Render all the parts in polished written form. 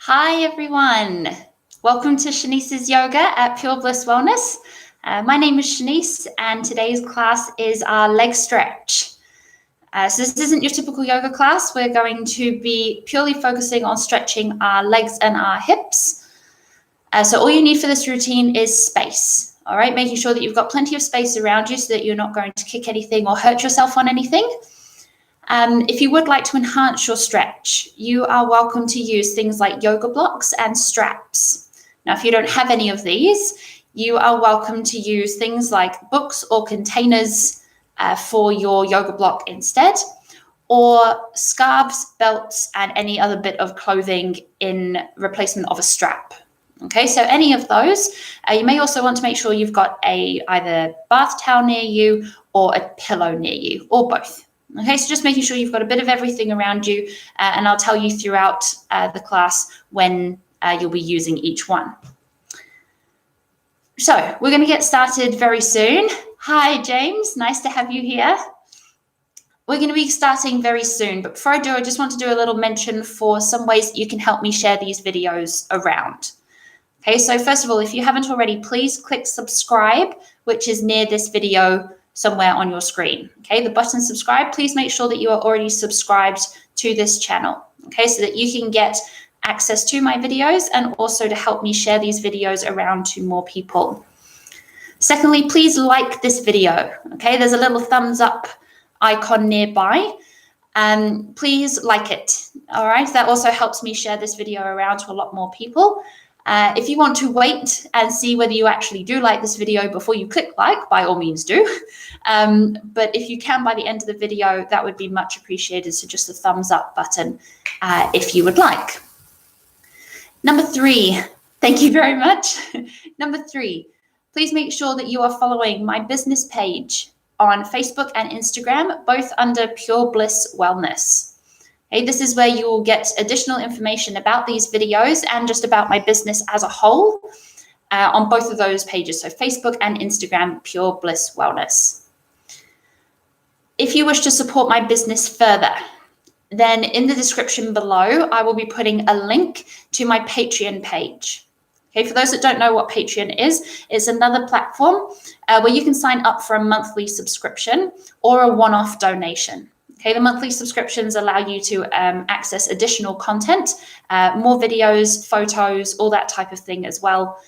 Hi everyone, welcome to Shanice's Yoga at Pure Bliss Wellness. My name is Shanice and today's class is our leg stretch. So this isn't your typical yoga class. We're going to be purely focusing on stretching our legs and our hips. So all you need for this routine is space, all right? Making sure that you've got plenty of space around you so that you're not going to kick anything or hurt yourself on anything. If you would like to enhance your stretch, you are welcome to use things like yoga blocks and straps. Now, if you don't have any of these, you are welcome to use things like books or containers for your yoga block instead, or scarves, belts, and any other bit of clothing in replacement of a strap. Okay, so any of those. You may also want to make sure you've got either bath towel near you or a pillow near you, or both. Okay, so just making sure you've got a bit of everything around you, and I'll tell you throughout the class when you'll be using each one. So we're going to get started very soon. Hi, James. Nice to have you here. We're going to be starting very soon, but before I do, I just want to do a little mention for some ways that you can help me share these videos around. Okay, so first of all, if you haven't already, please click subscribe, which is near this video somewhere on your screen. Okay, the button subscribe, please make sure that you are already subscribed to this channel, okay, so that you can get access to my videos and also to help me share these videos around to more people. Secondly, please like this video, okay? There's a little thumbs up icon nearby. Please like it, all right? That also helps me share this video around to a lot more people. If you want to wait and see whether you actually do like this video before you click like, by all means do. But if you can by the end of the video, that would be much appreciated. So just a thumbs up button if you would like. Number 3, thank you very much. Number 3, please make sure that you are following my business page on Facebook and Instagram, both under Pure Bliss Wellness. Okay, this is where you will get additional information about these videos and just about my business as a whole on both of those pages. So Facebook and Instagram, Pure Bliss Wellness. If you wish to support my business further, then in the description below, I will be putting a link to my Patreon page. Okay, for those that don't know what Patreon is, it's another platform where you can sign up for a monthly subscription or a one-off donation. Okay, the monthly subscriptions allow you to access additional content, more videos, photos, all that type of thing as well.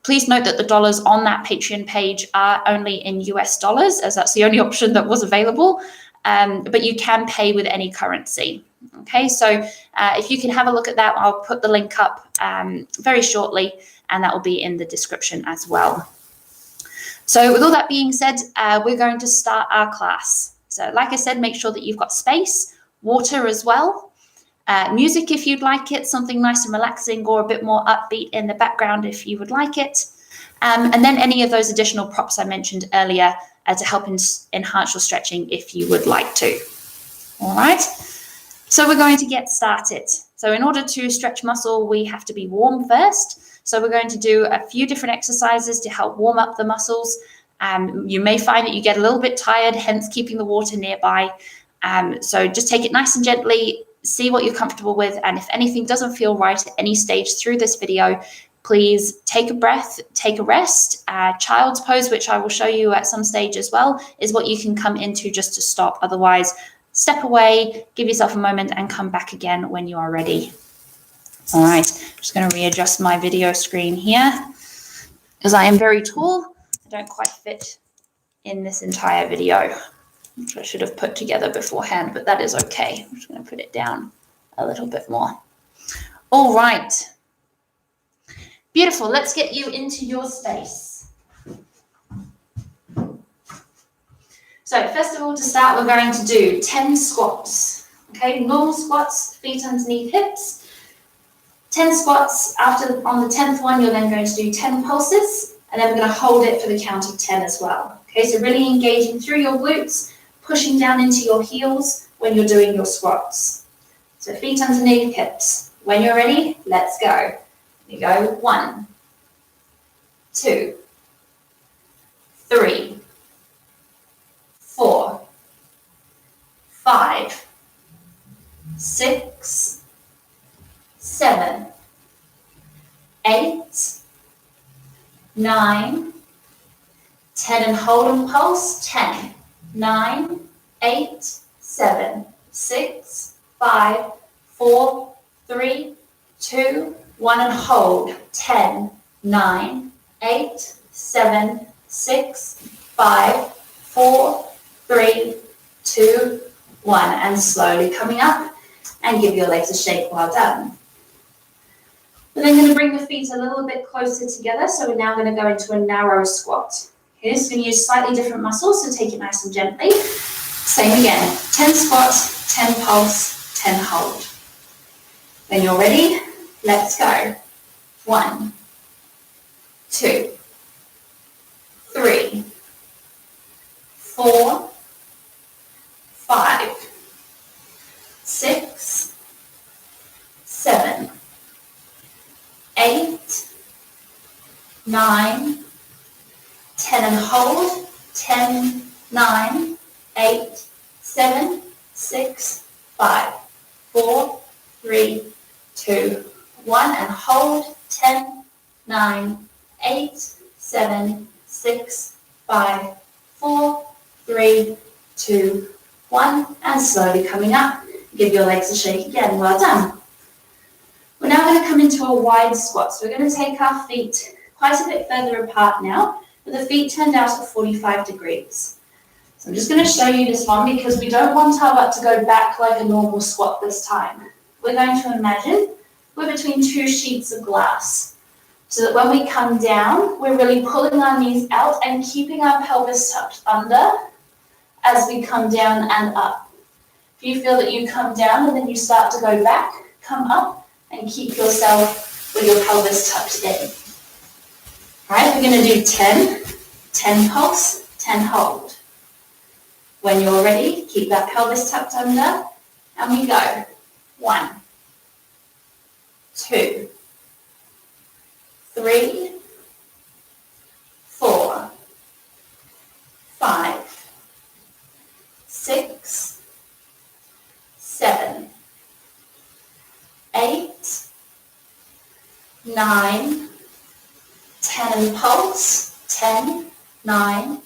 Please note that the dollars on that Patreon page are only in US dollars, as that's the only option that was available, but you can pay with any currency. Okay, so if you can have a look at that, I'll put the link up very shortly, and that will be in the description as well. So with all that being said, we're going to start our class. So like I said, make sure that you've got space, water as well, music if you'd like it, something nice and relaxing or a bit more upbeat in the background if you would like it. And then any of those additional props I mentioned earlier to help enhance your stretching if you would like to. All right, so we're going to get started. So in order to stretch muscle, we have to be warm first. So we're going to do a few different exercises to help warm up the muscles. You may find that you get a little bit tired, hence keeping the water nearby. So just take it nice and gently, see what you're comfortable with, and if anything doesn't feel right at any stage through this video, please take a breath, take a rest. Child's pose, which I will show you at some stage as well, is what you can come into just to stop. Otherwise, step away, give yourself a moment, and come back again when you are ready. All right, I'm just going to readjust my video screen here because I am very tall. I don't quite fit in this entire video, which I should have put together beforehand, but that is okay. I'm just going to put it down a little bit more. All right. Beautiful. Let's get you into your space. So first of all, to start, we're going to do 10 squats. Okay, normal squats, feet underneath hips. 10 squats. On the 10th one, you're then going to do 10 pulses. And then we're going to hold it for the count of 10 as well. Okay, so really engaging through your glutes, pushing down into your heels when you're doing your squats. So feet underneath hips. When you're ready, let's go. You go 1, 2, 3, 4, 5, 6, 7, 8, 9, 10, and hold and pulse. 10, 9, 8, 7, 6, 5, 4, 3, 2, 1, and hold. 10, 9, 8, 7, 6, 5, 4, 3, 2, 1, and slowly coming up, and give your legs a shake while done. We're then going to bring the feet a little bit closer together, so we're now going to go into a narrow squat. Okay, so we're going to use slightly different muscles, so take it nice and gently. Same again, 10 squat, 10 pulse, 10 hold. When you're ready, let's go. 1, 2, 3, 4, 5, 6, 7, 8, 9, 10, and hold. 10, 9, 8, 7, 6, 5, 4, 3, 2, 1, and hold. 10, 9, 8, 7, 6, 5, 4, 3, 2, 1, and slowly coming up. Give your legs a shake again. Well done. We're now going to come into a wide squat. So we're going to take our feet quite a bit further apart now, with the feet turned out at 45 degrees. So I'm just going to show you this one because we don't want our butt to go back like a normal squat this time. We're going to imagine we're between two sheets of glass, so that when we come down, we're really pulling our knees out and keeping our pelvis tucked under as we come down and up. If you feel that you come down and then you start to go back, come up and keep yourself with your pelvis tucked in. All right, we're going to do 10, 10 pulse, 10 hold. When you're ready, keep that pelvis tucked under, and we go. 1, 2, 3, 4, 5, 6, 7, 8, 9, 10, and pulse. 10, 9,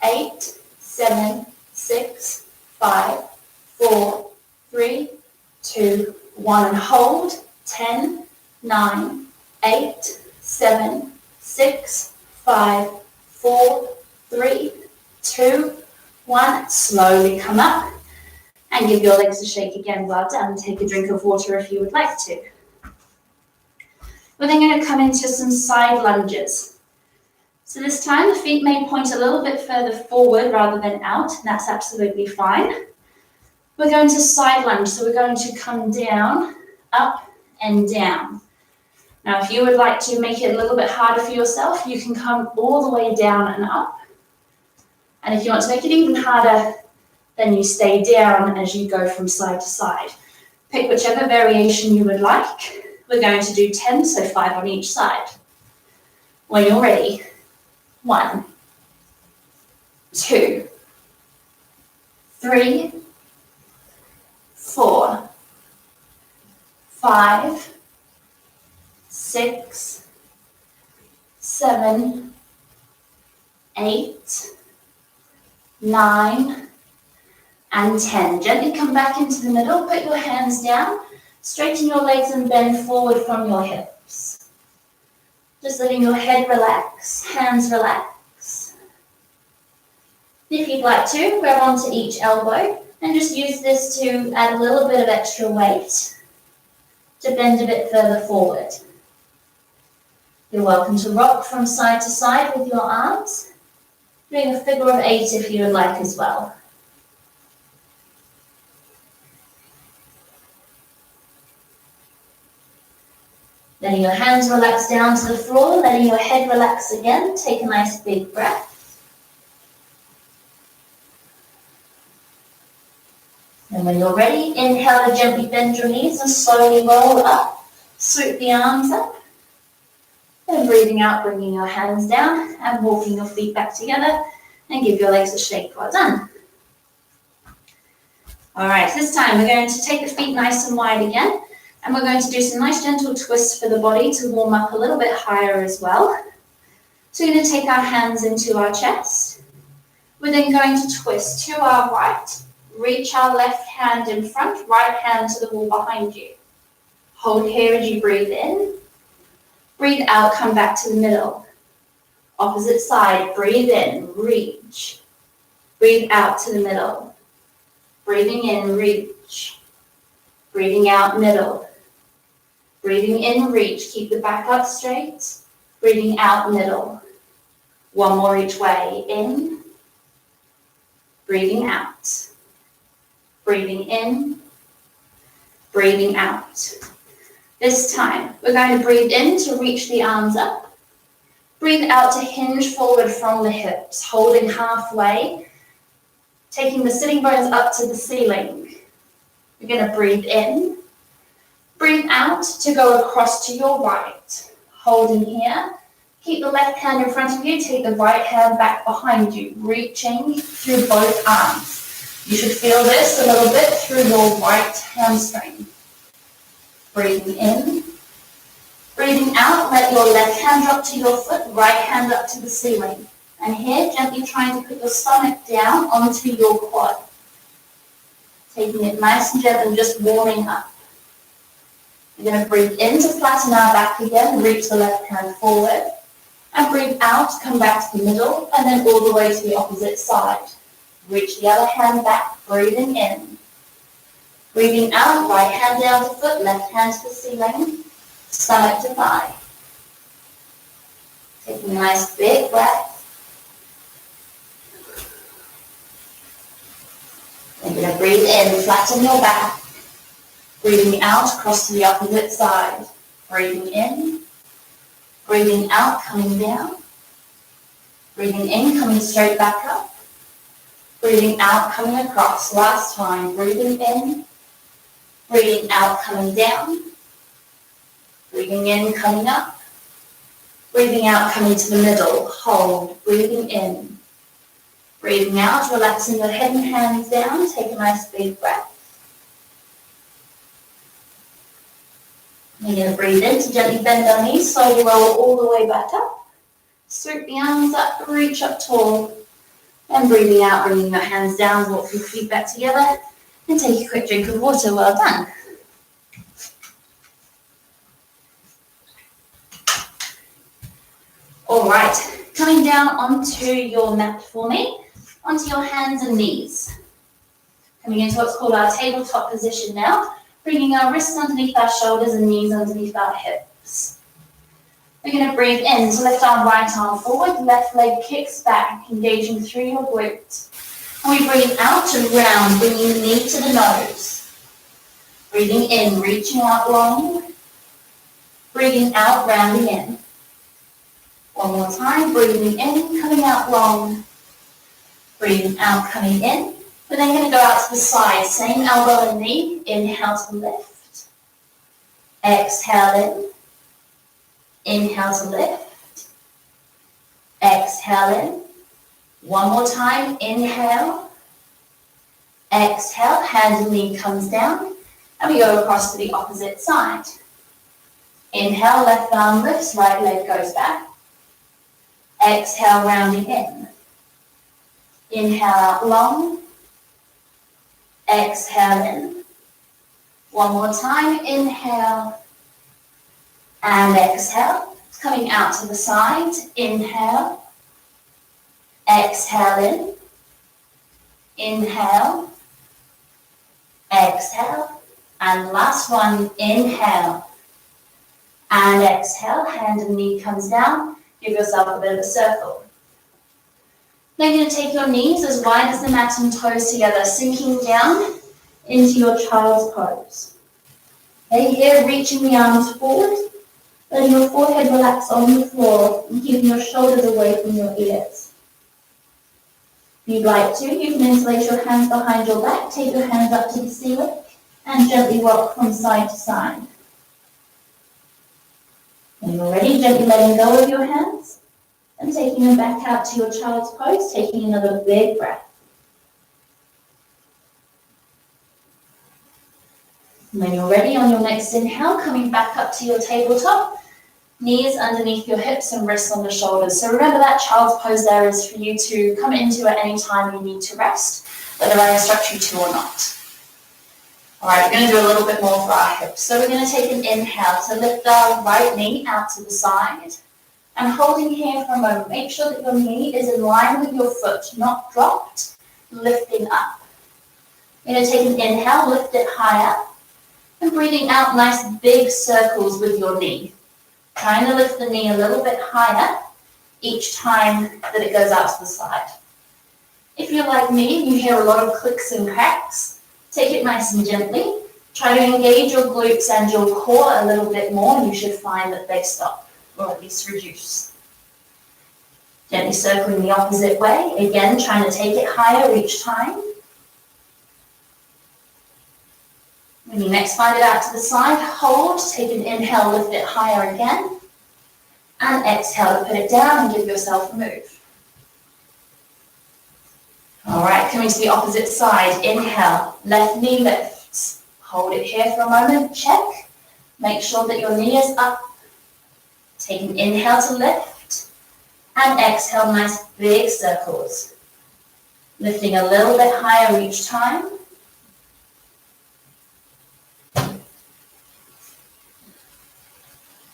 8, 7, 6, 5, 4, 3, 2, 1, and hold. 10, 9, 8, 7, 6, 5, 4, 3, 2, 1. Slowly come up and give your legs a shake again. Well done. Take a drink of water if you would like to. We're then going to come into some side lunges. So this time the feet may point a little bit further forward rather than out, and that's absolutely fine. We're going to side lunge, so we're going to come down, up, and down. Now, if you would like to make it a little bit harder for yourself, you can come all the way down and up. And if you want to make it even harder, then you stay down as you go from side to side. Pick whichever variation you would like. We're going to do 10, so 5 on each side. When you're ready, 1, 2, 3, 4, 5, 6, 7, 8, 9, and 10. Gently come back into the middle, put your hands down, straighten your legs and bend forward from your hips. Just letting your head relax, hands relax. If you'd like to, grab onto each elbow and just use this to add a little bit of extra weight to bend a bit further forward. You're welcome to rock from side to side with your arms, doing a figure of 8 if you would like as well. Letting your hands relax down to the floor, letting your head relax again. Take a nice big breath. And when you're ready, inhale to gently bend your knees and slowly roll up. Swoop the arms up. And breathing out, bringing your hands down and walking your feet back together and give your legs a shake. Well done. All right, this time we're going to take the feet nice and wide again. And we're going to do some nice gentle twists for the body to warm up a little bit higher as well. So we're going to take our hands into our chest. We're then going to twist to our right. Reach our left hand in front, right hand to the wall behind you. Hold here as you breathe in. Breathe out, come back to the middle. Opposite side, breathe in, reach. Breathe out to the middle. Breathing in, reach. Breathing out, middle. Breathing in, reach. Keep the back up straight. Breathing out, middle. One more each way. In. Breathing out. Breathing in. Breathing out. This time, we're going to breathe in to reach the arms up. Breathe out to hinge forward from the hips, holding halfway, taking the sitting bones up to the ceiling. You're going to breathe in. Breathe out to go across to your right, holding here. Keep the left hand in front of you, take the right hand back behind you, reaching through both arms. You should feel this a little bit through your right hamstring. Breathing in. Breathing out, let your left hand drop to your foot, right hand up to the ceiling. And here, gently trying to put your stomach down onto your quad. Taking it nice and gentle, just warming up. You're going to breathe in to flatten our back again, reach the left hand forward. And breathe out, come back to the middle, and then all the way to the opposite side. Reach the other hand back, breathing in. Breathing out, right hand down to foot, left hand to the ceiling, stomach to thigh. Taking a nice big breath. Then you're going to breathe in, flatten your back. Breathing out, across to the opposite side. Breathing in. Breathing out, coming down. Breathing in, coming straight back up. Breathing out, coming across. Last time, breathing in. Breathing out, coming down. Breathing in, coming up. Breathing out, coming to the middle. Hold. Breathing in. Breathing out, relaxing your head and hands down. Take a nice big breath. You're going to breathe in to gently bend our knees, slowly roll all the way back up. Swoop the arms up, reach up tall. And breathing out, bringing your hands down, walk your feet back together. And take a quick drink of water. Well done. All right, coming down onto your mat for me, onto your hands and knees. Coming into what's called our tabletop position now. Bringing our wrists underneath our shoulders and knees underneath our hips. We're going to breathe in to lift our right arm forward, left leg kicks back, engaging through your glute. And we breathe out and round, bringing the knee to the nose. Breathing in, reaching out long. Breathing out, rounding in. One more time, breathing in, coming out long. Breathing out, coming in. We're then going to go out to the side, same elbow and knee. Inhale to lift. Exhale in. Inhale to lift. Exhale in. One more time. Inhale. Exhale. Hand and knee comes down. And we go across to the opposite side. Inhale, left arm lifts, right leg goes back. Exhale, rounding in. Inhale out long. Exhale in. One more time. Inhale. And exhale. Coming out to the side. Inhale. Exhale in. Inhale. Exhale. And last one. Inhale. And exhale. Hand and knee comes down. Give yourself a bit of a circle. Now you're going to take your knees as wide as the mat and toes together, sinking down into your child's pose. Okay, here reaching the arms forward, letting your forehead relax on the floor and keeping your shoulders away from your ears. If you'd like to, you can interlace your hands behind your back, take your hands up to the ceiling and gently rock from side to side. When you're ready, gently letting go of your hands. And taking them back out to your child's pose, taking another big breath. And when you're ready, on your next inhale, coming back up to your tabletop, knees underneath your hips and wrists on the shoulders. So remember that child's pose there is for you to come into at any time you need to rest, whether I instruct you to or not. All right, we're going to do a little bit more for our hips. So we're going to take an inhale to lift our right knee out to the side. And holding here for a moment, make sure that your knee is in line with your foot, not dropped, lifting up. You're going to take an inhale, lift it higher, and breathing out nice big circles with your knee. Trying to lift the knee a little bit higher each time that it goes out to the side. If you're like me and you hear a lot of clicks and cracks, take it nice and gently. Try to engage your glutes and your core a little bit more, and you should find that they stop, or at least reduce. Gently circling the opposite way. Again, trying to take it higher each time. When you next find it out to the side, hold, take an inhale, lift it higher again. And exhale to put it down and give yourself a move. All right, coming to the opposite side. Inhale, left knee lifts. Hold it here for a moment, check. Make sure that your knee is up. Take an inhale to lift. And exhale, nice big circles. Lifting a little bit higher each time.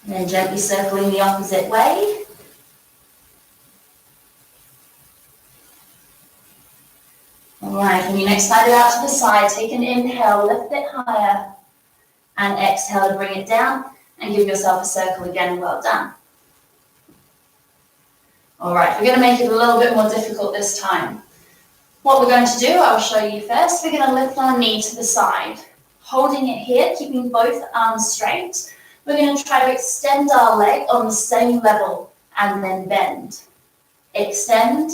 And then gently circling the opposite way. All right, when you next slide it out to the side, take an inhale, lift it higher, and exhale to bring it down, and give yourself a circle again. Well done. All right, we're going to make it a little bit more difficult this time. What we're going to do, I'll show you first. We're going to lift our knee to the side, holding it here, keeping both arms straight. We're going to try to extend our leg on the same level and then bend. Extend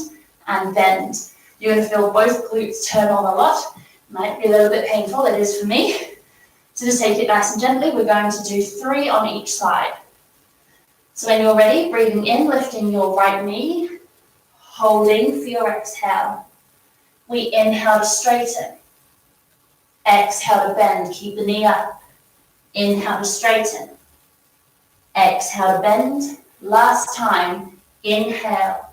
and bend. You're going to feel both glutes turn on a lot. Might be a little bit painful, it is for me. So just take it nice and gently. We're going to do 3 on each side. So when you're ready, breathing in, lifting your right knee, holding for your exhale. We inhale to straighten. Exhale to bend, keep the knee up. Inhale to straighten. Exhale to bend. Last time, inhale.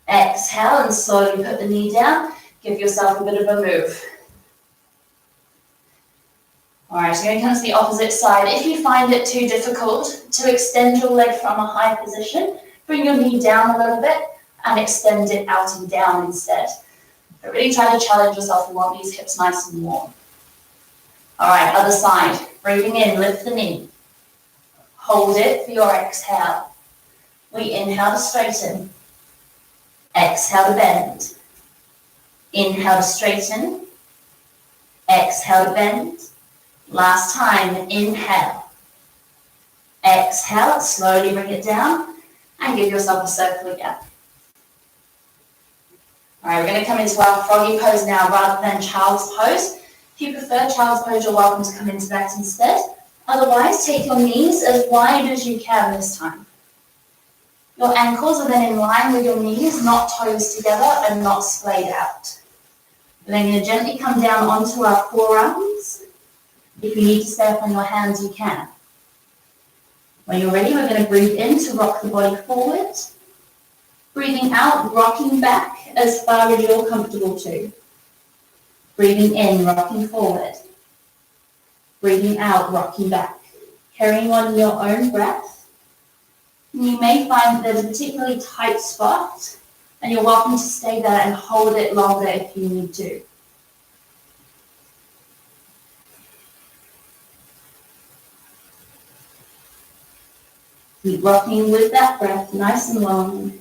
Exhale and slowly put the knee down. Give yourself a bit of a move. All right, so you're going to come to the opposite side. If you find it too difficult to extend your leg from a high position, bring your knee down a little bit and extend it out and down instead. But really try to challenge yourself. We want these hips nice and warm. All right, other side. Breathing in, lift the knee. Hold it for your exhale. We inhale to straighten. Exhale to bend. Inhale to straighten. Exhale to bend. Last time, inhale. Exhale, slowly bring it down and give yourself a circle again. All right, we're going to come into our froggy pose now rather than child's pose. If you prefer child's pose, you're welcome to come into that instead. Otherwise, take your knees as wide as you can this time. Your ankles are then in line with your knees, not toes together and not splayed out. We're then going to gently come down onto our forearms. If you need to stay up on your hands, you can. When you're ready, we're going to breathe in to rock the body forward. Breathing out, rocking back as far as you're comfortable to. Breathing in, rocking forward. Breathing out, rocking back. Carrying on your own breath. And you may find that there's a particularly tight spot, and you're welcome to stay there and hold it longer if you need to. Keep rocking with that breath, nice and long.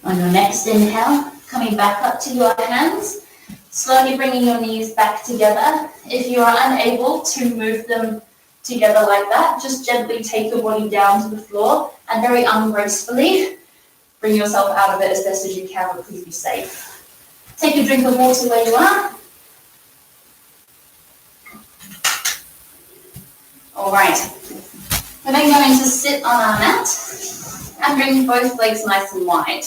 On your next inhale, coming back up to your hands, slowly bringing your knees back together. If you are unable to move them together like that, just gently take your body down to the floor and very ungracefully bring yourself out of it as best as you can, but please be safe. Take a drink of water where you are. All right, we're then going to sit on our mat and bring both legs nice and wide.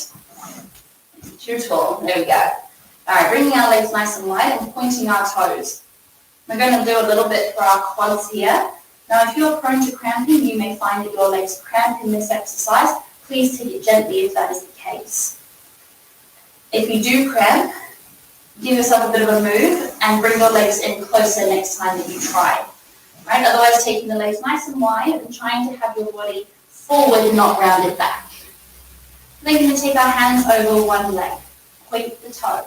Too tall, there we go. All right, bringing our legs nice and wide and pointing our toes. We're going to do a little bit for our quads here. Now, if you're prone to cramping, you may find that your legs cramp in this exercise. Please take it gently if that is the case. If you do cramp, give yourself a bit of a move and bring your legs in closer next time that you try. Right? Otherwise, taking the legs nice and wide and trying to have your body forward and not rounded back. Then we're going to take our hands over one leg. Point the toe.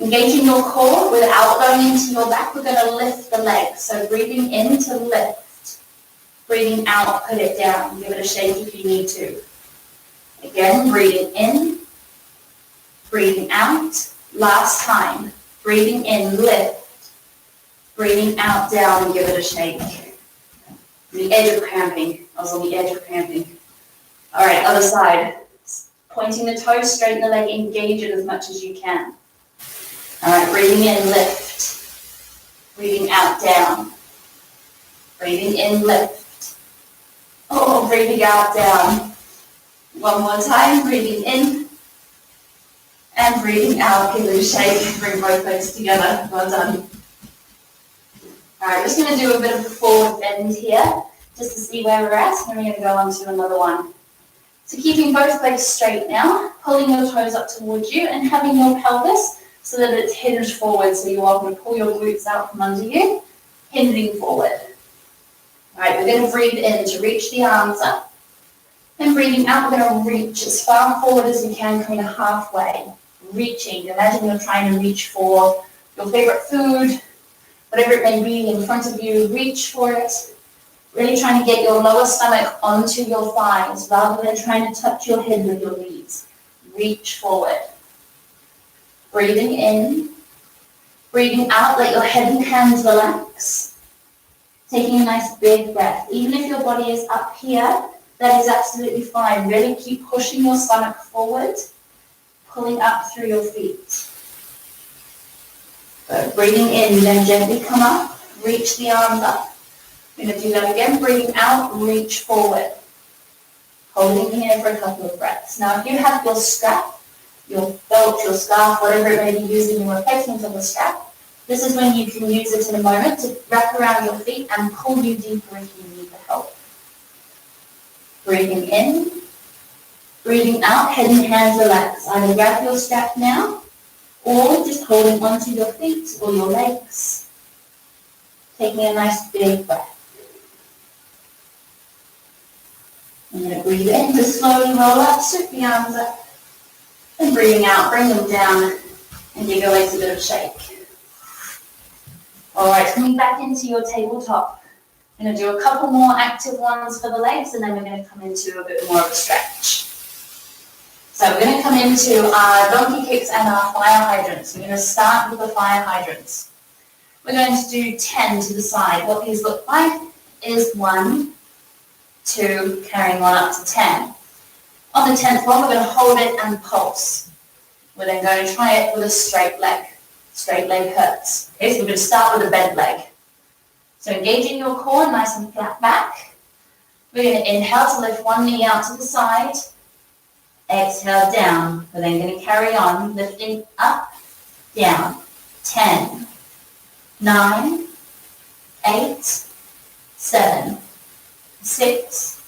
Engaging your core without going into your back, we're going to lift the leg. So breathing in to lift. Breathing out, put it down. Give it a shake if you need to. Again, breathing in. Breathing out. Last time. Breathing in, lift. Breathing out, down, and give it a shake. The edge of cramping. I was on the edge of cramping. All right, other side. Pointing the toes, straighten the leg, engage it as much as you can. All right, breathing in, lift. Breathing out, down. Breathing in, lift. Oh, breathing out, down. One more time, breathing in. And breathing out, give it a shake. Bring both legs together. Well done. All right, just going to do a bit of a forward bend here, just to see where we're at, and we're going to go on to another one. So keeping both legs straight now, pulling your toes up towards you and having your pelvis so that it's hinged forward. So you are going to pull your glutes out from under you, hinging forward. All right, we're going to breathe in to reach the arms up. And breathing out, we're going to reach as far forward as you can, kind of halfway. Reaching, imagine you're trying to reach for your favorite food, whatever it may be in front of you, reach for it. Really trying to get your lower stomach onto your thighs rather than trying to touch your head with your knees. Reach forward. Breathing in. Breathing out, let your head and hands relax. Taking a nice big breath. Even if your body is up here, that is absolutely fine. Really keep pushing your stomach forward, pulling up through your feet. So breathing in, then gently come up, reach the arms up. We're going to do that again. Breathing out, reach forward. Holding here for a couple of breaths. Now, if you have your strap, your belt, your scarf, whatever it may be using in replacement of the strap, this is when you can use it in a moment to wrap around your feet and pull you deeper if you need the help. Breathing in, breathing out, head and hands relax. Either grab your strap now, or just holding onto your feet or your legs. Taking a nice big breath. I'm going to breathe in to slowly roll up, sweep the arms up. And breathing out, bring them down and give your legs a bit of a shake. All right, coming back into your tabletop. I'm going to do a couple more active ones for the legs and then we're going to come into a bit more of a stretch. So we're going to come into our donkey kicks and our fire hydrants. We're going to start with the fire hydrants. We're going to do 10 to the side. What these look like is 1, 2, carrying on up to 10. On the 10th one, we're going to hold it and pulse. We're then going to try it with a straight leg. Straight leg hurts. Okay, so we're going to start with a bent leg. So engaging your core, nice and flat back. We're going to inhale to lift one knee out to the side. Exhale down. We're then going to carry on, lifting up, down. 10, 9, 8, 7, 6,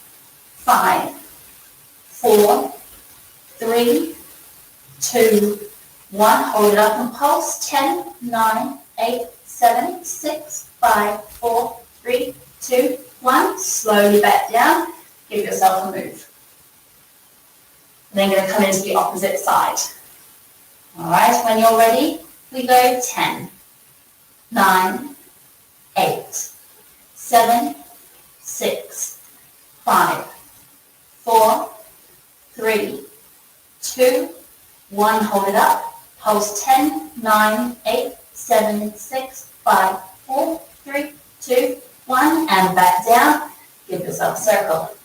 5, 4, 3, 2, 1. Hold it up and pulse. 10, 9, 8, 7, 6, 5, 4, 3, 2, 1. Slowly back down. Give yourself a move. And then going to come into the opposite side. All right, when you're ready, we go 10, 9, 8, 7, 6, 5, 4, 3, 2, 1. Hold it up. Pulse 10, 9, 8, 7, 6, 5, 4, 3, 2, 1. And back down. Give yourself a circle.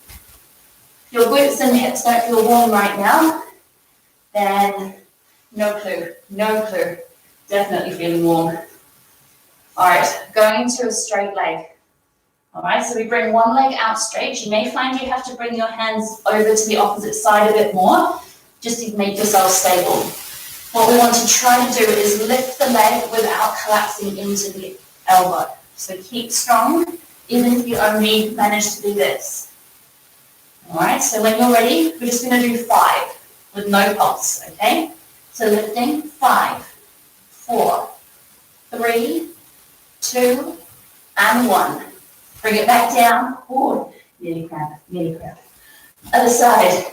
If your glutes and hips don't feel warm right now, then no clue. Definitely feeling warm. All right, going to a straight leg. All right, so we bring one leg out straight. You may find you have to bring your hands over to the opposite side a bit more, just to make yourself stable. What we want to try to do is lift the leg without collapsing into the elbow. So keep strong, even if you only manage to do this. All right, so when you're ready, we're just going to do 5 with no pulse, okay? So lifting, 5, 4, 3, 2, and 1. Bring it back down. Oh, nearly cramp, nearly cramp. Other side.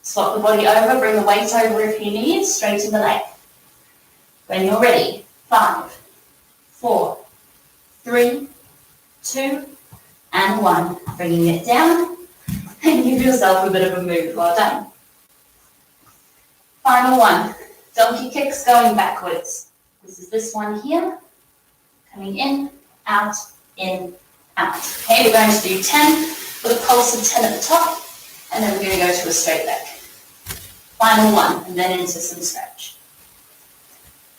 Swap the body over, bring the weight over if you need, straighten the leg. When you're ready, 5, 4, 3, 2, and 1. Bringing it down, and give yourself a bit of a move. Well done. Final one, donkey kicks going backwards. This is this one here, coming in, out, out. Okay, we're going to do 10 with a pulse of 10 at the top, and then we're going to go to a straight leg. Final one, and then into some stretch.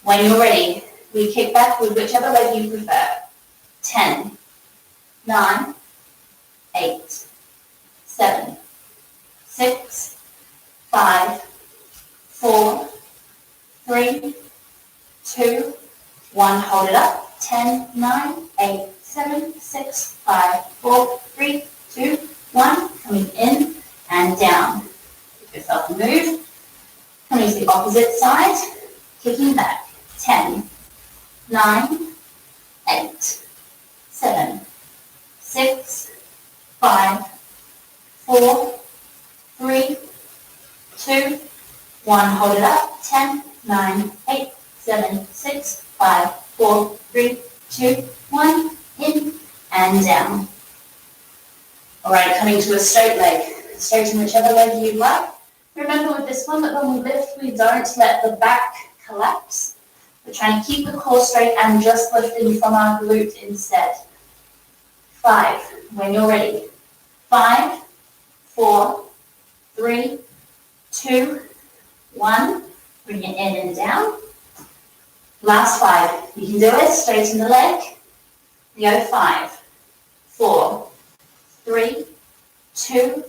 When you're ready, we kick back with whichever leg you prefer. 10, 9, 8, 7, 6, 5, 4, 3, 2, 1. Hold it up. 10, 9, 8, 7, 6, 5, 4, 3, 2, 1. Coming in and down. Give yourself a move. Coming to the opposite side. Kicking back. 10, 9, 8, 7, 6, 5, 4, 3, 2, 1. Hold it up. 10, 9, 8, 7, 6, 5, 4, 3, 2, 1. In and down. All right, coming to a straight leg. Straighten whichever leg you like. Remember with this one that when we lift, we don't let the back collapse. We're trying to keep the core straight and just lifting from our glute instead. 5, when you're ready. 5, 4, 3, 2, 1. Bring it in and down. Last 5. You can do it. Straighten the leg. Go 5, 4, 3, 2,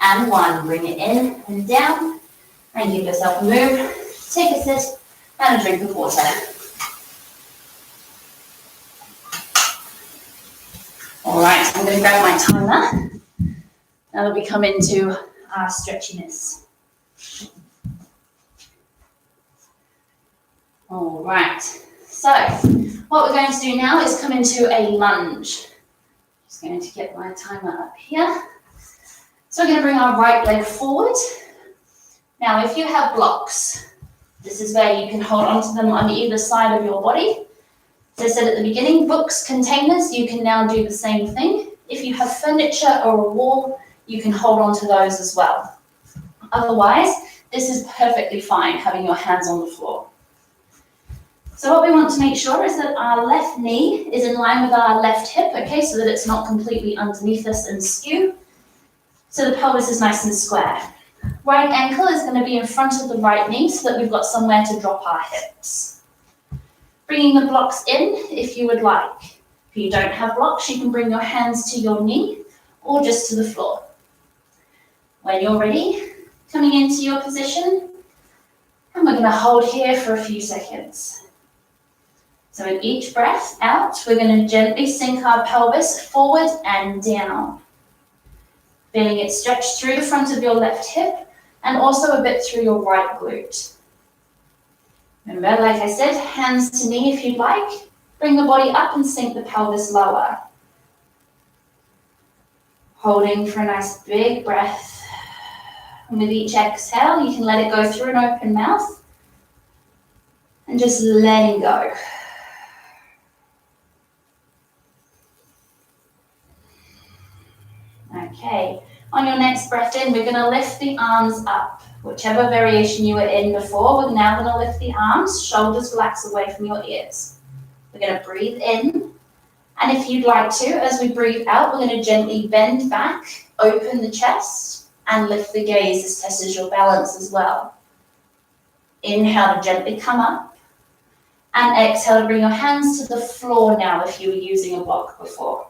and 1. Bring it in and down. And give yourself a move. Take a sit and a drink of water. All right, I'm going to grab my timer. Now that we come into our stretchiness. All right, so what we're going to do now is come into a lunge. Just going to get my timer up here. So we're going to bring our right leg forward. Now, if you have blocks, this is where you can hold onto them on either side of your body. As I said at the beginning, books, containers, you can now do the same thing. If you have furniture or a wall, you can hold on to those as well. Otherwise, this is perfectly fine, having your hands on the floor. So what we want to make sure is that our left knee is in line with our left hip, okay, so that it's not completely underneath us and skew. So the pelvis is nice and square. Right ankle is going to be in front of the right knee so that we've got somewhere to drop our hips. Bringing the blocks in if you would like. If you don't have blocks, you can bring your hands to your knee or just to the floor. When you're ready, coming into your position, and we're going to hold here for a few seconds. So with each breath out, we're going to gently sink our pelvis forward and down. Feeling it stretch through the front of your left hip and also a bit through your right glute. Remember, like I said, hands to knee if you'd like. Bring the body up and sink the pelvis lower. Holding for a nice big breath. And with each exhale, you can let it go through an open mouth. And just letting go. Okay, on your next breath in, we're going to lift the arms up. Whichever variation you were in before, we're now going to lift the arms, shoulders relax away from your ears. We're going to breathe in, and if you'd like to, as we breathe out, we're going to gently bend back, open the chest, and lift the gaze. This tests your balance as well. Inhale to gently come up, and exhale to bring your hands to the floor now if you were using a block before.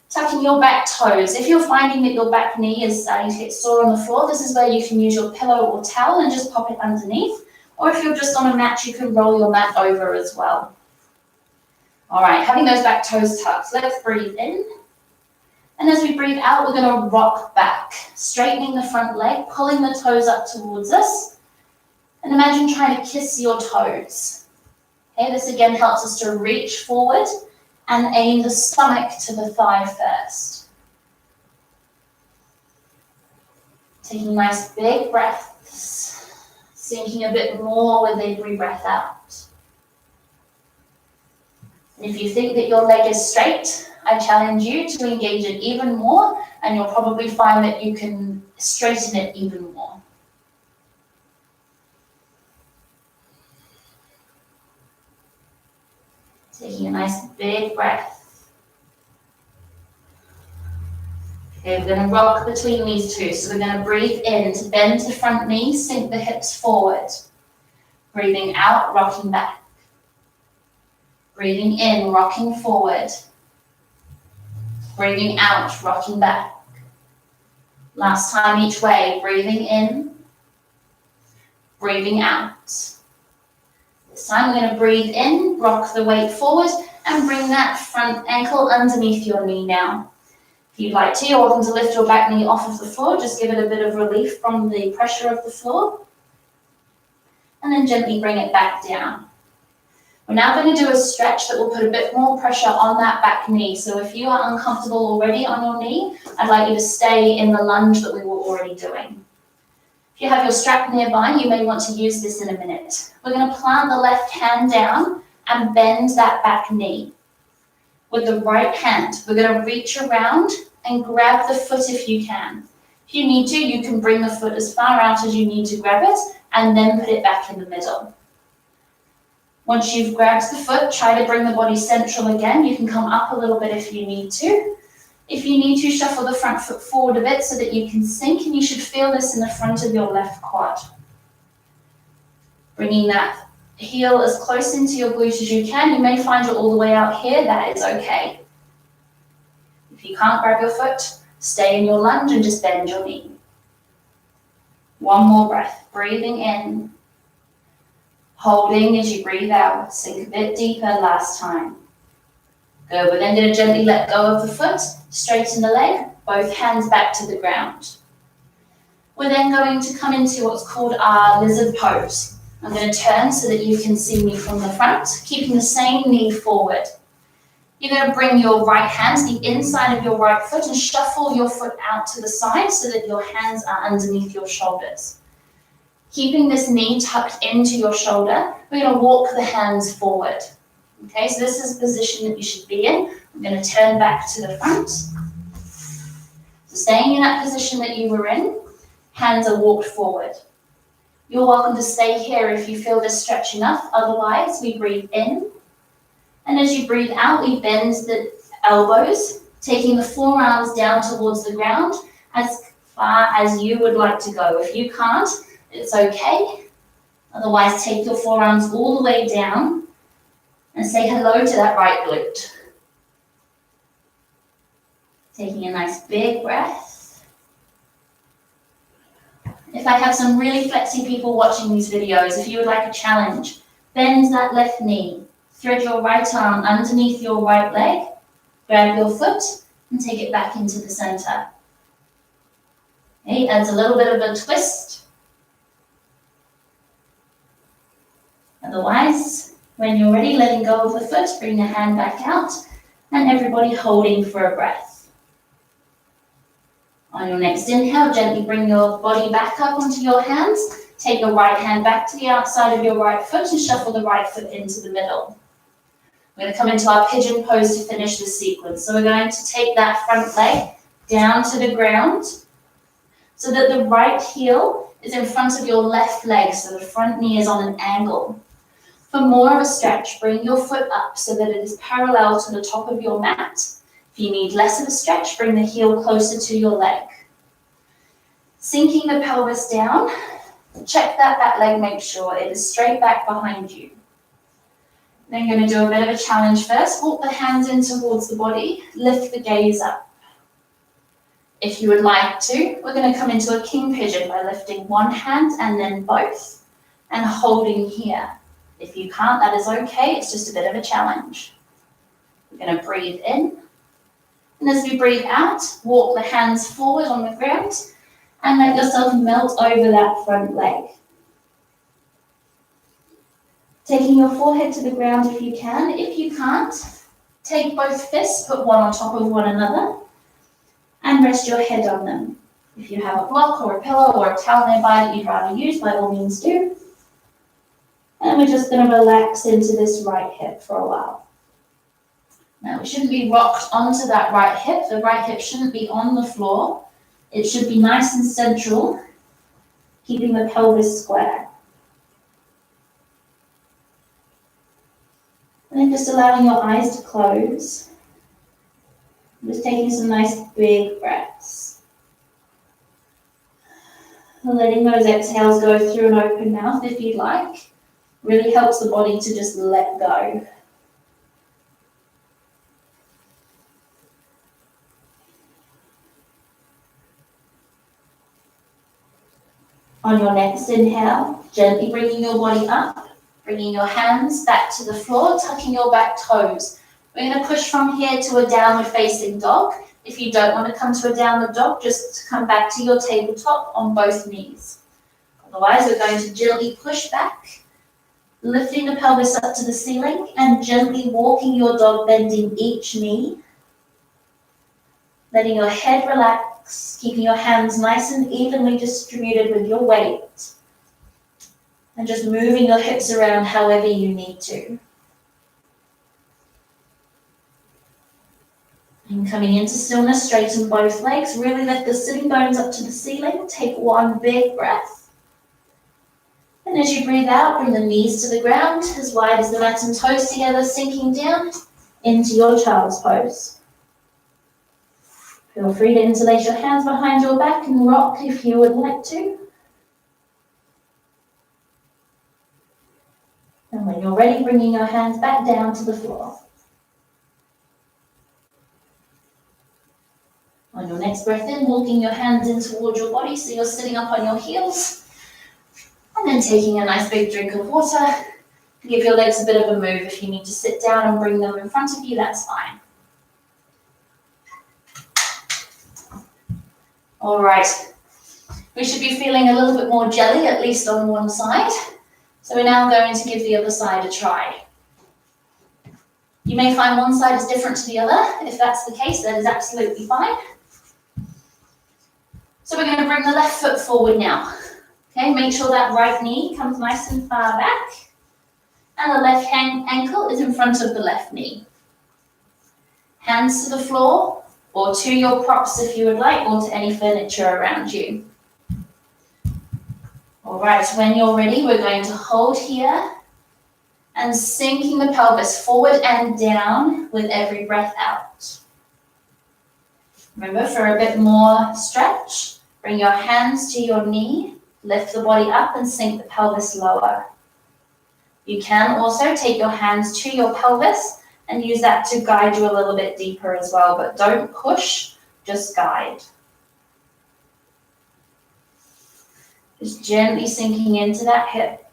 Tucking your back toes. If you're finding that your back knee is starting to get sore on the floor, this is where you can use your pillow or towel and just pop it underneath, Or if you're just on a mat, you can roll your mat over as well. All right, having those back toes tucked, let's breathe in. And as we breathe out, we're going to rock back, straightening the front leg, pulling the toes up towards us. And imagine trying to kiss your toes. Okay, this again helps us to reach forward and aim the stomach to the thigh first. Taking nice big breaths, sinking a bit more with every breath out. And if you think that your leg is straight, I challenge you to engage it even more, and you'll probably find that you can straighten it even more. Taking a nice big breath. Okay, we're going to rock between these two. So we're going to breathe in to bend the front knee, sink the hips forward. Breathing out, rocking back. Breathing in, rocking forward. Breathing out, rocking back. Last time each way, breathing in, breathing out. This time we're going to breathe in, rock the weight forward, and bring that front ankle underneath your knee now. If you'd like to, you're welcome to lift your back knee off of the floor, just give it a bit of relief from the pressure of the floor. And then gently bring it back down. We're now going to do a stretch that will put a bit more pressure on that back knee. So if you are uncomfortable already on your knee, I'd like you to stay in the lunge that we were already doing. If you have your strap nearby, you may want to use this in a minute. We're going to plant the left hand down and bend that back knee. With the right hand, we're going to reach around and grab the foot if you can. If you need to, you can bring the foot as far out as you need to grab it and then put it back in the middle. Once you've grabbed the foot, try to bring the body central again. You can come up a little bit if you need to. If you need to, shuffle the front foot forward a bit so that you can sink, and you should feel this in the front of your left quad. Bringing that heel as close into your glute as you can. You may find you're all the way out here. That is okay. If you can't grab your foot, stay in your lunge and just bend your knee. One more breath. Breathing in. Holding as you breathe out. Sink a bit deeper last time. Good. We're then going to gently let go of the foot, straighten the leg, both hands back to the ground. We're then going to come into what's called our lizard pose. I'm going to turn so that you can see me from the front, keeping the same knee forward. You're going to bring your right hand to the inside of your right foot and shuffle your foot out to the side so that your hands are underneath your shoulders. Keeping this knee tucked into your shoulder, we're going to walk the hands forward. Okay, so this is the position that you should be in. I'm going to turn back to the front. So staying in that position that you were in, hands are walked forward. You're welcome to stay here if you feel this stretch enough. Otherwise, we breathe in. And as you breathe out, we bend the elbows, taking the forearms down towards the ground as far as you would like to go. If you can't, it's okay. Otherwise, take your forearms all the way down and say hello to that right glute. Taking a nice big breath. If I have some really flexy people watching these videos, if you would like a challenge, bend that left knee, thread your right arm underneath your right leg, grab your foot and take it back into the center. Okay, adds a little bit of a twist. Otherwise, when you're ready, letting go of the foot, bring the hand back out, and everybody holding for a breath. On your next inhale, gently bring your body back up onto your hands. Take your right hand back to the outside of your right foot and shuffle the right foot into the middle. We're going to come into our pigeon pose to finish this sequence. So we're going to take that front leg down to the ground so that the right heel is in front of your left leg, so the front knee is on an angle. For more of a stretch, bring your foot up so that it is parallel to the top of your mat. If you need less of a stretch, bring the heel closer to your leg. Sinking the pelvis down, check that leg, make sure it is straight back behind you. Then going to do a bit of a challenge first. Walk the hands in towards the body, lift the gaze up. If you would like to, we're going to come into a king pigeon by lifting one hand and then both. and holding here. If you can't, that is okay. It's just a bit of a challenge. We're going to breathe in. And as we breathe out, walk the hands forward on the ground and let yourself melt over that front leg. Taking your forehead to the ground if you can. If you can't, take both fists, put one on top of one another, and rest your head on them. If you have a block or a pillow or a towel nearby that you'd rather use, by all means do. And we're just going to relax into this right hip for a while. Now, we shouldn't be rocked onto that right hip. The right hip shouldn't be on the floor. It should be nice and central, keeping the pelvis square. And then just allowing your eyes to close. Just taking some nice big breaths. And letting those exhales go through an open mouth if you'd like. Really helps the body to just let go. On your next inhale, gently bringing your body up, bringing your hands back to the floor, tucking your back toes. We're going to push from here to a downward facing dog. If you don't want to come to a downward dog, just come back to your tabletop on both knees. Otherwise, we're going to gently push back, lifting the pelvis up to the ceiling and gently walking your dog, bending each knee. Letting your head relax, keeping your hands nice and evenly distributed with your weight. And just moving your hips around however you need to. And coming into stillness, straighten both legs. Really lift the sitting bones up to the ceiling. Take one big breath. And as you breathe out, bring the knees to the ground, as wide as the mat and toes together, sinking down into your child's pose. Feel free to interlace your hands behind your back and rock if you would like to. And when you're ready, bringing your hands back down to the floor. On your next breath in, walking your hands in towards your body so you're sitting up on your heels. And then taking a nice big drink of water. Give your legs a bit of a move. If you need to sit down and bring them in front of you, that's fine. All right, we should be feeling a little bit more jelly, at least on one side. So we're now going to give the other side a try. You may find one side is different to the other. If that's the case, that is absolutely fine. So we're going to bring the left foot forward now. Okay, make sure that right knee comes nice and far back. And the left ankle is in front of the left knee. Hands to the floor, or to your props if you would like, or to any furniture around you. All right, when you're ready, we're going to hold here and sinking the pelvis forward and down with every breath out. Remember, for a bit more stretch, bring your hands to your knee, lift the body up and sink the pelvis lower. You can also take your hands to your pelvis and use that to guide you a little bit deeper as well, but don't push, just guide. Just gently sinking into that hip,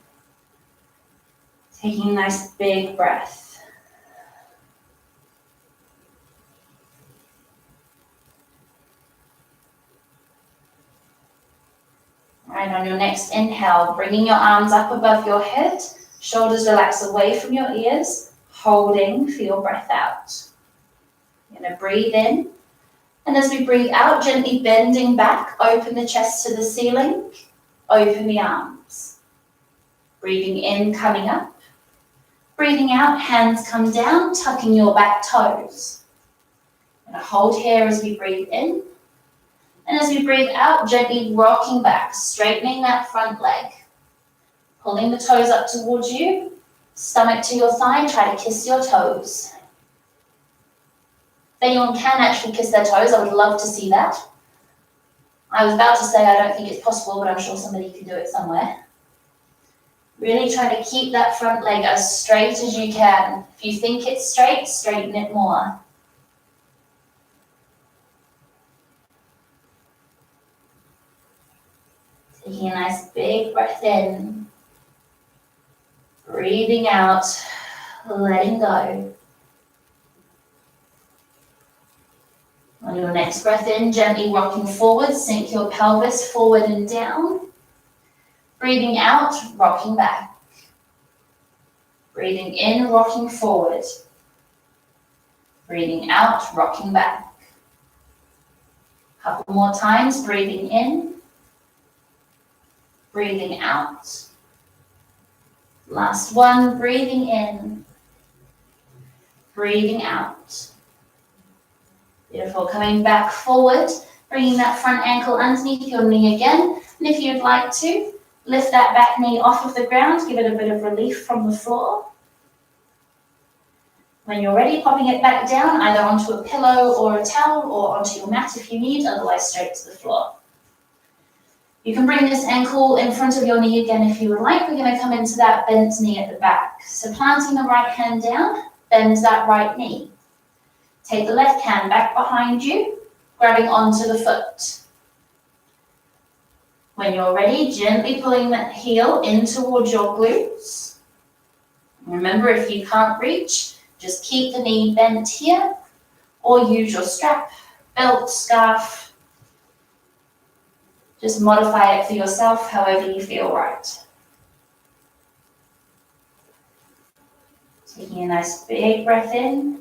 taking a nice big breath. All right, on your next inhale, bringing your arms up above your head, shoulders relax away from your ears, holding for your breath out. You're going to breathe in, and as we breathe out, gently bending back, open the chest to the ceiling, open the arms. Breathing in, coming up. Breathing out, hands come down, tucking your back toes. Going to hold here as we breathe in, and as we breathe out, gently rocking back, straightening that front leg. Pulling the toes up towards you, stomach to your thigh, try to kiss your toes. If anyone can actually kiss their toes, I would love to see that. I was about to say I don't think it's possible, but I'm sure somebody can do it somewhere. Really try to keep that front leg as straight as you can. If you think it's straight, straighten it more. Taking a nice big breath in. Breathing out, letting go. On your next breath in, gently rocking forward, sink your pelvis forward and down. Breathing out, rocking back. Breathing in, rocking forward. Breathing out, rocking back. Couple more times, breathing in. Breathing out. Last one, breathing in. Breathing out. Beautiful, coming back forward, bringing that front ankle underneath your knee again. And if you'd like to, lift that back knee off of the ground, give it a bit of relief from the floor. When you're ready, popping it back down, either onto a pillow or a towel or onto your mat if you need, otherwise straight to the floor. You can bring this ankle in front of your knee again if you would like. We're going to come into that bent knee at the back. So planting the right hand down, bend that right knee. Take the left hand back behind you, grabbing onto the foot. When you're ready, gently pulling that heel in towards your glutes. Remember, if you can't reach, just keep the knee bent here, or use your strap, belt, scarf. Just modify it for yourself, however you feel right. Taking a nice big breath in.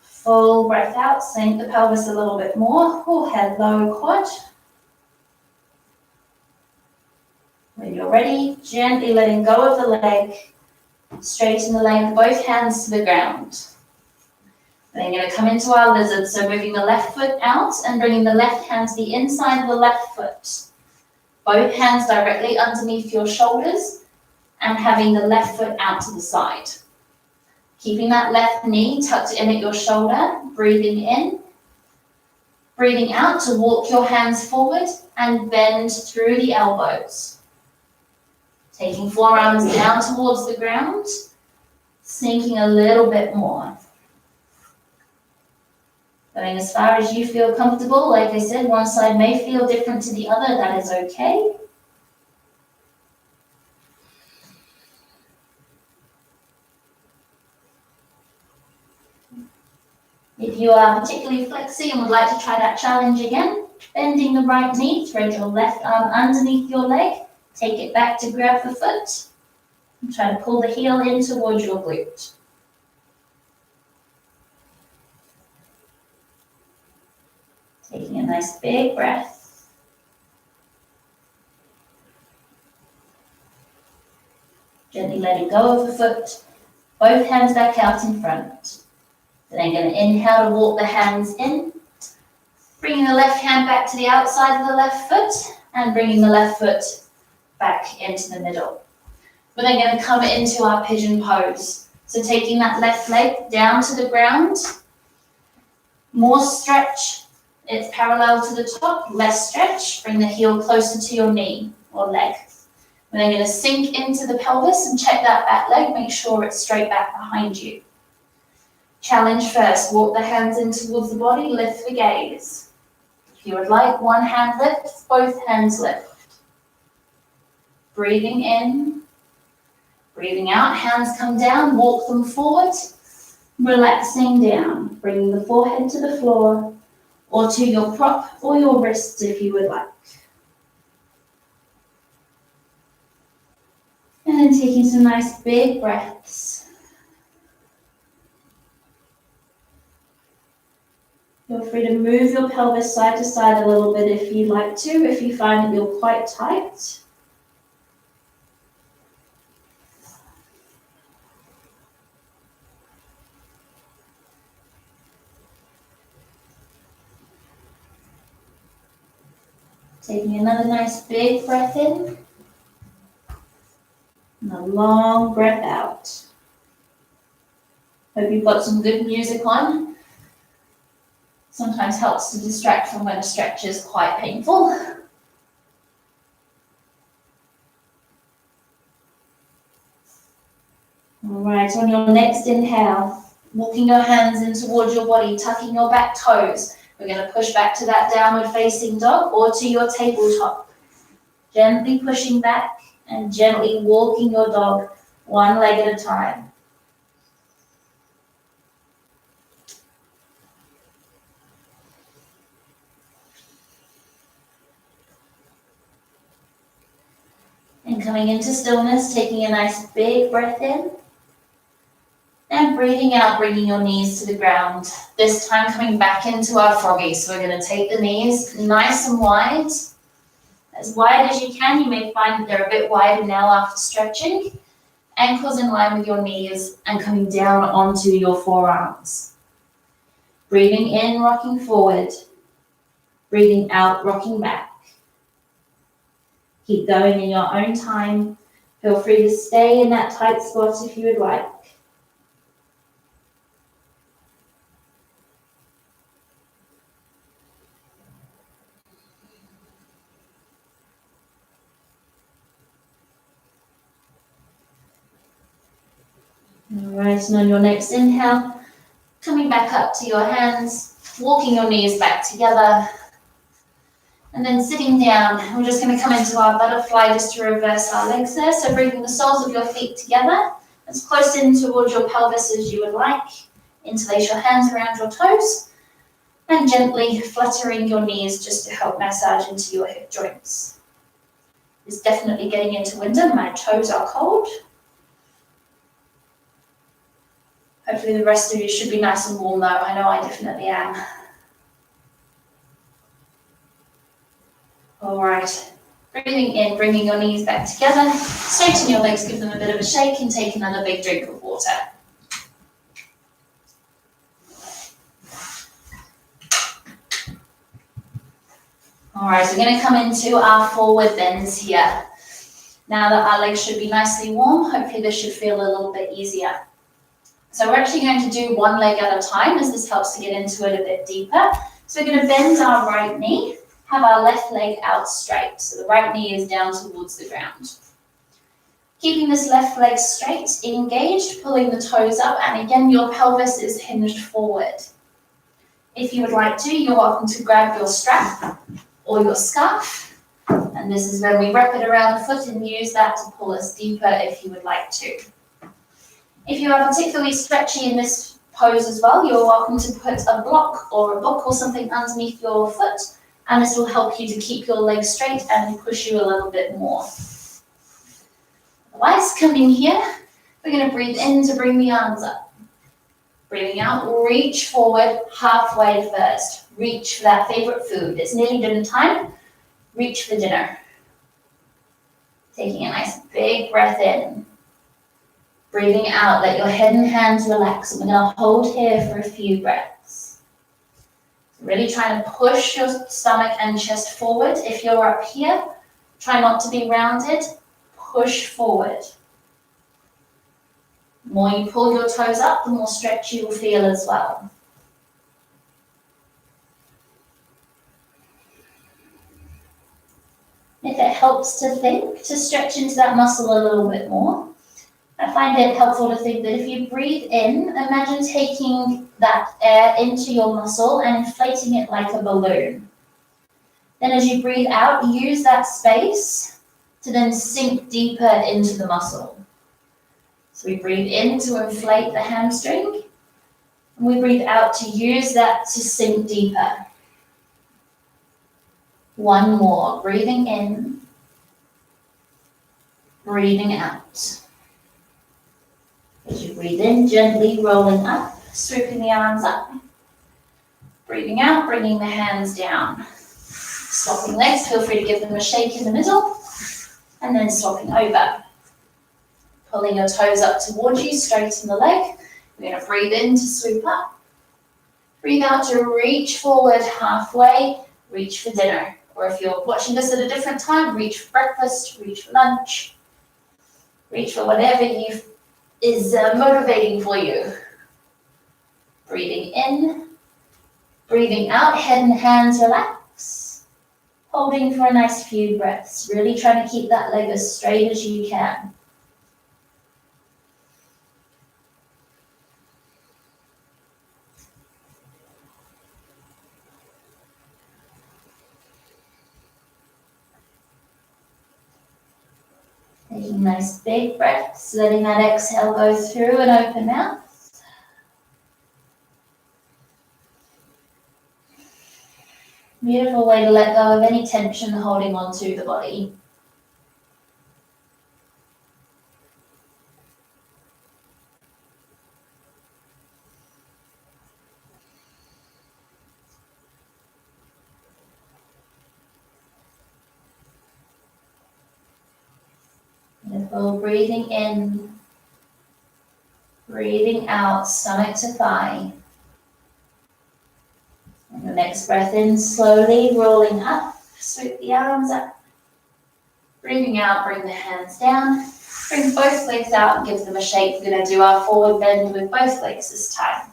Full breath out, sink the pelvis a little bit more. Oh, head low, quad. When you're ready, gently letting go of the leg. Straighten the leg, both hands to the ground. Then you're going to come into our lizard, so moving the left foot out and bringing the left hand to the inside of the left foot. Both hands directly underneath your shoulders and having the left foot out to the side. Keeping that left knee tucked in at your shoulder, breathing in. Breathing out to walk your hands forward and bend through the elbows. Taking forearms down towards the ground, sinking a little bit more. Going as far as you feel comfortable. Like I said, one side may feel different to the other. That is okay. If you are particularly flexy and would like to try that challenge again, bending the right knee, thread your left arm underneath your leg, take it back to grab the foot, and try to pull the heel in towards your glute. Taking a nice big breath. Gently letting go of the foot, both hands back out in front. Then I'm going to inhale to walk the hands in, bringing the left hand back to the outside of the left foot and bringing the left foot back into the middle. We're then going to come into our pigeon pose. So taking that left leg down to the ground, more stretch, it's parallel to the top, less stretch, bring the heel closer to your knee or leg. We're then going to sink into the pelvis and check that back leg, make sure it's straight back behind you. Challenge first, walk the hands in towards the body, lift the gaze. If you would like, one hand lift, both hands lift. Breathing in, breathing out, hands come down, walk them forward, relaxing down, bringing the forehead to the floor or to your prop or your wrists if you would like. And then taking some nice big breaths. Feel free to move your pelvis side to side a little bit if you'd like to, if you find that you're quite tight. Taking another nice big breath in and a long breath out. Hope you've got some good music on. Sometimes helps to distract from when a stretch is quite painful. All right, on your next inhale, walking your hands in towards your body, tucking your back toes. We're going to push back to that downward facing dog or to your tabletop. Gently pushing back and gently walking your dog one leg at a time. And coming into stillness, taking a nice big breath in. And breathing out, bringing your knees to the ground. This time coming back into our froggy. So we're going to take the knees nice and wide. As wide as you can. You may find that they're a bit wider now after stretching. Ankles in line with your knees and coming down onto your forearms. Breathing in, rocking forward. Breathing out, rocking back. Keep going in your own time. Feel free to stay in that tight spot if you would like. All right, and on your next inhale, coming back up to your hands, walking your knees back together, and then sitting down. We're just going to come into our butterfly just to reverse our legs there. So bringing the soles of your feet together, as close in towards your pelvis as you would like. Interlace your hands around your toes, and gently fluttering your knees just to help massage into your hip joints. It's definitely getting into winter. My toes are cold. Hopefully the rest of you should be nice and warm though. I know I definitely am. All right. Breathing in, bringing your knees back together. Straighten your legs, give them a bit of a shake, and take another big drink of water. All right, we're going to come into our forward bends here. Now that our legs should be nicely warm, hopefully this should feel a little bit easier. So we're actually going to do one leg at a time as this helps to get into it a bit deeper. So we're going to bend our right knee, have our left leg out straight. So the right knee is down towards the ground. Keeping this left leg straight, engaged, pulling the toes up, and again your pelvis is hinged forward. If you would like to, you're welcome to grab your strap or your scarf. And this is when we wrap it around the foot and use that to pull us deeper if you would like to. If you are particularly stretchy in this pose as well, you're welcome to put a block or a book or something underneath your foot, and this will help you to keep your legs straight and push you a little bit more. Otherwise, coming here, we're going to breathe in to bring the arms up. Breathing out, reach forward halfway first. Reach for that favorite food. It's nearly dinner time. Reach for dinner. Taking a nice big breath in. Breathing out, let your head and hands relax. And we're going to hold here for a few breaths. Really trying to push your stomach and chest forward. If you're up here, try not to be rounded. Push forward. The more you pull your toes up, the more stretch you will feel as well. If it helps to think, to stretch into that muscle a little bit more, I find it helpful to think that if you breathe in, imagine taking that air into your muscle and inflating it like a balloon. Then as you breathe out, use that space to then sink deeper into the muscle. So we breathe in to inflate the hamstring, and we breathe out to use that to sink deeper. One more, breathing in, breathing out. As you breathe in, gently rolling up, swooping the arms up. Breathing out, bringing the hands down. Swapping legs, feel free to give them a shake in the middle, and then swapping over. Pulling your toes up towards you, straighten the leg. We're going to breathe in to swoop up. Breathe out to reach forward halfway, reach for dinner. Or if you're watching this at a different time, reach for breakfast, reach for lunch, reach for whatever is motivating for you. Breathing in, breathing out, head and hands relax. Holding for a nice few breaths, really trying to keep that leg as straight as you can. Taking nice big breaths, letting that exhale go through an open mouth. Beautiful way to let go of any tension holding on to the body. Beautiful. Breathing in, breathing out, stomach to thigh. And the next breath in, slowly rolling up, sweep the arms up. Breathing out, bring the hands down. Bring both legs out and give them a shake. We're going to do our forward bend with both legs this time.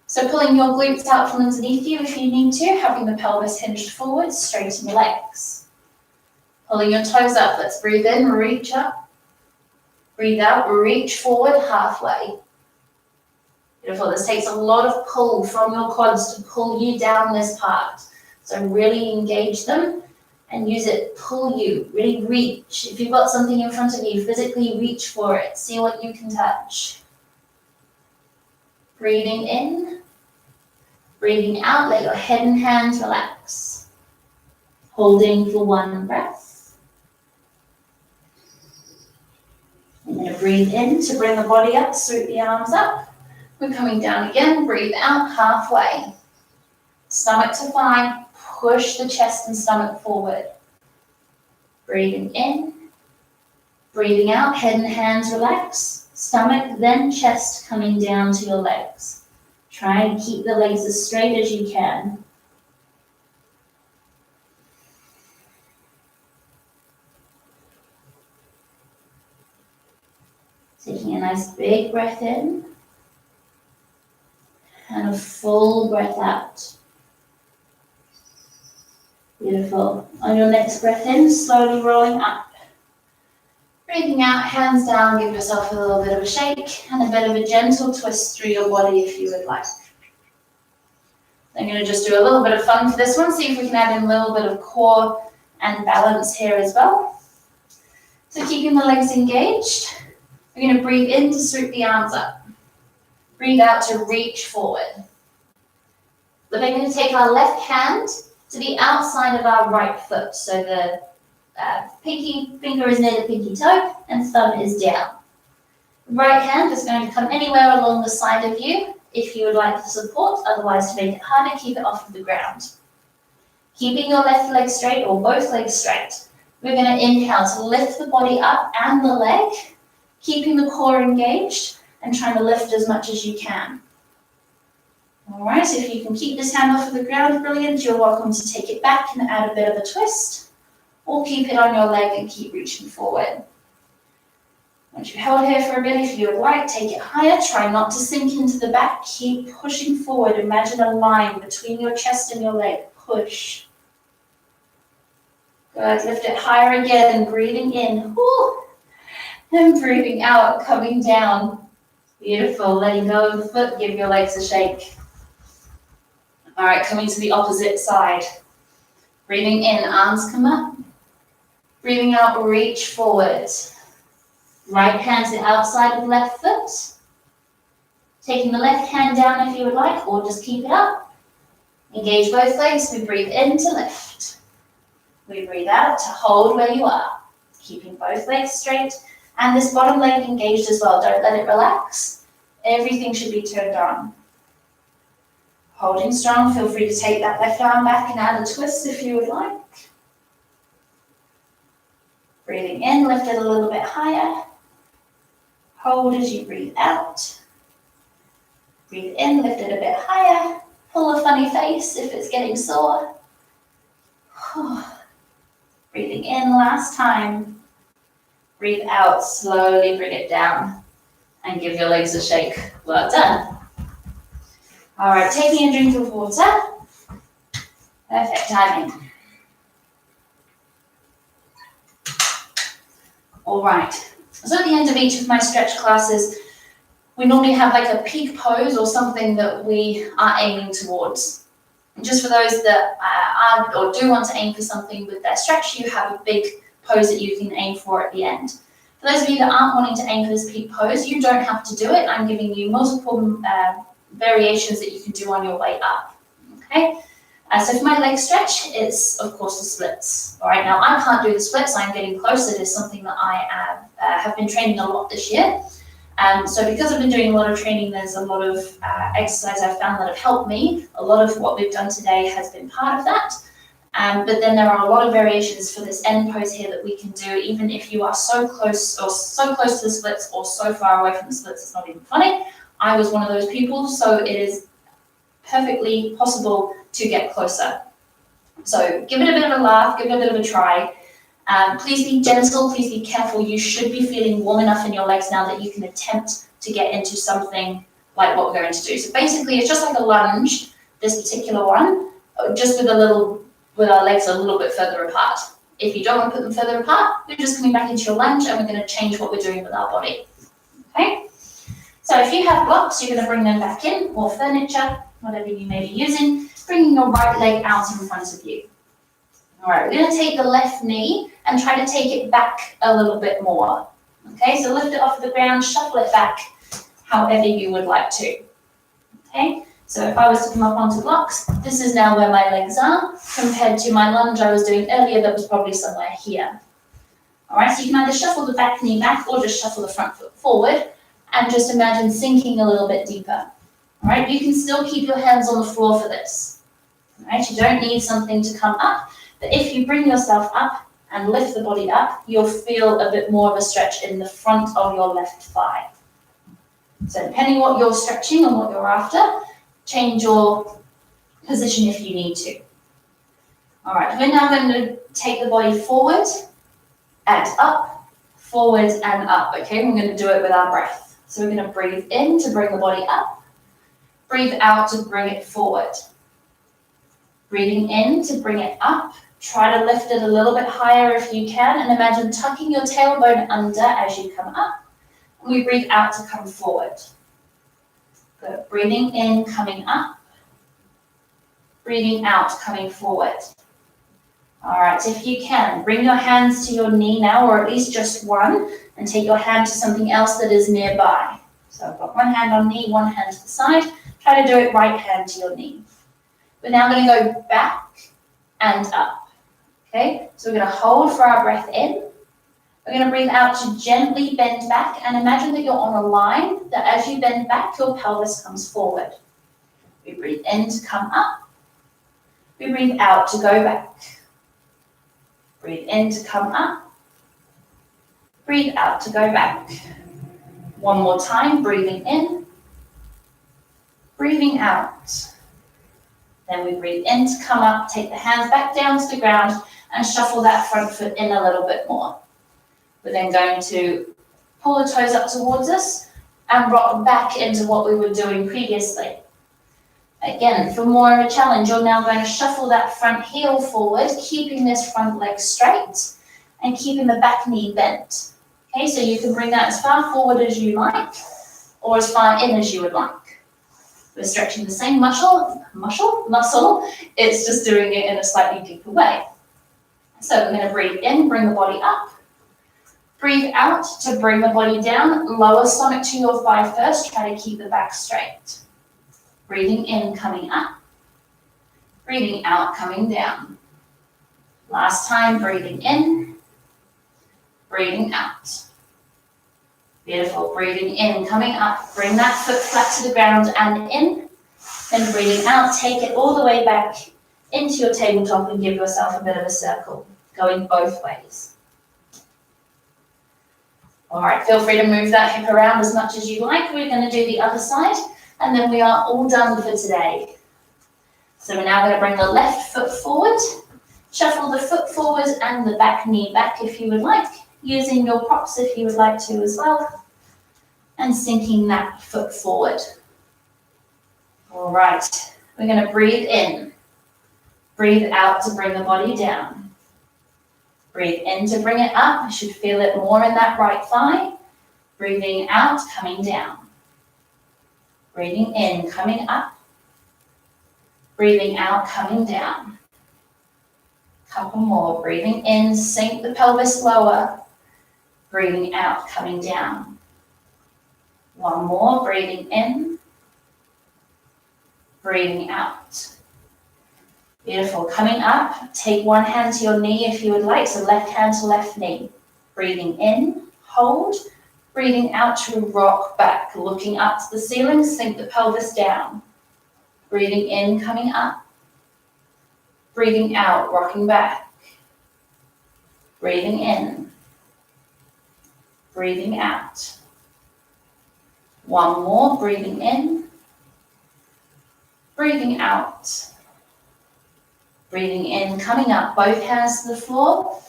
So pulling your glutes out from underneath you if you need to, having the pelvis hinged forward, straighten the legs. Pulling your toes up, let's breathe in, reach up. Breathe out, reach forward halfway. Beautiful, this takes a lot of pull from your quads to pull you down this part. So really engage them and use it, pull you, really reach. If you've got something in front of you, physically reach for it, see what you can touch. Breathing in, breathing out, let your head and hands relax. Holding for one breath. I'm going to breathe in to bring the body up, sweep the arms up. We're coming down again, breathe out halfway. Stomach to thigh, push the chest and stomach forward. Breathing in, breathing out, head and hands relax. Stomach, then chest coming down to your legs. Try and keep the legs as straight as you can. Taking a nice big breath in and a full breath out. Beautiful. On your next breath in, slowly rolling up. Breathing out, hands down, give yourself a little bit of a shake and a bit of a gentle twist through your body if you would like. I'm going to just do a little bit of fun for this one, see if we can add in a little bit of core and balance here as well. So keeping the legs engaged, we're going to breathe in to sweep the arms up. Breathe out to reach forward. We're then going to take our left hand to the outside of our right foot. So the pinky finger is near the pinky toe and thumb is down. Right hand is going to come anywhere along the side of you if you would like the support, otherwise to make it harder, keep it off of the ground. Keeping your left leg straight or both legs straight, we're going to inhale to lift the body up and the leg, keeping the core engaged and trying to lift as much as you can. All right, if you can keep this hand off of the ground, brilliant. You're welcome to take it back and add a bit of a twist, or keep it on your leg and keep reaching forward. Once you've held here for a bit, if you would like, take it higher. Try not to sink into the back. Keep pushing forward. Imagine a line between your chest and your leg. Push. Good. Lift it higher again. Breathing in. Woo. And breathing out, coming down. Beautiful. Letting go of the foot. Give your legs a shake. All right, coming to the opposite side. Breathing in, arms come up. Breathing out, reach forward. Right hand to the outside of left foot. Taking the left hand down if you would like, or just keep it up. Engage both legs. We breathe in to lift. We breathe out to hold where you are. Keeping both legs straight. And this bottom leg engaged as well. Don't let it relax. Everything should be turned on. Holding strong, feel free to take that left arm back and add a twist if you would like. Breathing in, lift it a little bit higher. Hold as you breathe out. Breathe in, lift it a bit higher. Pull a funny face if it's getting sore. Breathing in, last time. Breathe out, slowly bring it down. And give your legs a shake. Well done. All right, taking a drink of water. Perfect timing. All right, so at the end of each of my stretch classes, we normally have like a peak pose or something that we are aiming towards. And just for those that are or do want to aim for something with their stretch, you have a big pose that you can aim for at the end. For those of you that aren't wanting to aim for this peak pose, you don't have to do it. I'm giving you multiple variations that you can do on your way up, okay? So for my leg stretch, it's of course the splits. All right, now I can't do the splits. I'm getting close. It is something that I have been training a lot this year. So because I've been doing a lot of training, there's a lot of exercise I've found that have helped me. A lot of what we've done today has been part of that. But then there are a lot of variations for this end pose here that we can do, even if you are so close to the splits or so far away from the splits, it's not even funny. I was one of those people, so it is perfectly possible to get closer. So give it a bit of a laugh, give it a bit of a try. Please be gentle, please be careful. You should be feeling warm enough in your legs now that you can attempt to get into something like what we're going to do. So basically it's just like a lunge, this particular one, just with our legs a little bit further apart. If you don't want to put them further apart, you're just coming back into your lunge and we're going to change what we're doing with our body. Okay? So if you have blocks, you're going to bring them back in, or furniture, whatever you may be using, bringing your right leg out in front of you. All right, we're going to take the left knee and try to take it back a little bit more. Okay, so lift it off the ground, shuffle it back however you would like to. Okay, so if I was to come up onto blocks, this is now where my legs are, compared to my lunge I was doing earlier that was probably somewhere here. All right, so you can either shuffle the back knee back or just shuffle the front foot forward and just imagine sinking a little bit deeper. All right, you can still keep your hands on the floor for this. All right, you don't need something to come up, but if you bring yourself up and lift the body up, you'll feel a bit more of a stretch in the front of your left thigh. So depending what you're stretching and what you're after, change your position if you need to. All right, we're now going to take the body forward and up, forward and up, okay? We're going to do it with our breath. So we're going to breathe in to bring the body up, breathe out to bring it forward. Breathing in to bring it up, try to lift it a little bit higher if you can, and imagine tucking your tailbone under as you come up. And we breathe out to come forward. Good. Breathing in, coming up. Breathing out, coming forward. All right, so if you can, bring your hands to your knee now, or at least just one, and take your hand to something else that is nearby. So I've got one hand on knee, one hand to the side. Try to do it right hand to your knee. We're now going to go back and up. Okay, so we're going to hold for our breath in. We're going to breathe out to gently bend back, and imagine that you're on a line, that as you bend back, your pelvis comes forward. We breathe in to come up. We breathe out to go back. Breathe in to come up. Breathe out to go back. One more time, breathing in. Breathing out. Then we breathe in to come up, take the hands back down to the ground and shuffle that front foot in a little bit more. We're then going to pull the toes up towards us and rock back into what we were doing previously. Again, for more of a challenge, you're now going to shuffle that front heel forward, keeping this front leg straight and keeping the back knee bent. Okay, so you can bring that as far forward as you like or as far in as you would like. We're stretching the same muscle, it's just doing it in a slightly deeper way. So we're going to breathe in, bring the body up. Breathe out to bring the body down. Lower stomach to your thigh first. Try to keep the back straight. Breathing in, coming up. Breathing out, coming down. Last time, breathing in. Breathing out. Beautiful. Breathing in, coming up. Bring that foot flat to the ground and in. Then breathing out, take it all the way back into your tabletop and give yourself a bit of a circle, going both ways. All right, feel free to move that hip around as much as you like. We're going to do the other side, and then we are all done for today. So we're now going to bring the left foot forward, shuffle the foot forward and the back knee back if you would like, using your props if you would like to as well, and sinking that foot forward. All right, we're going to breathe in, breathe out to bring the body down. Breathe in to bring it up. You should feel it more in that right thigh. Breathing out, coming down. Breathing in, coming up. Breathing out, coming down. Couple more. Breathing in, sink the pelvis lower. Breathing out, coming down. One more. Breathing in. Breathing out. Beautiful. Coming up, take one hand to your knee if you would like. So left hand to left knee. Breathing in, hold. Breathing out to rock back. Looking up to the ceiling, sink the pelvis down. Breathing in, coming up. Breathing out, rocking back. Breathing in. Breathing out. One more. Breathing in. Breathing out. Breathing in, coming up, both hands to the floor.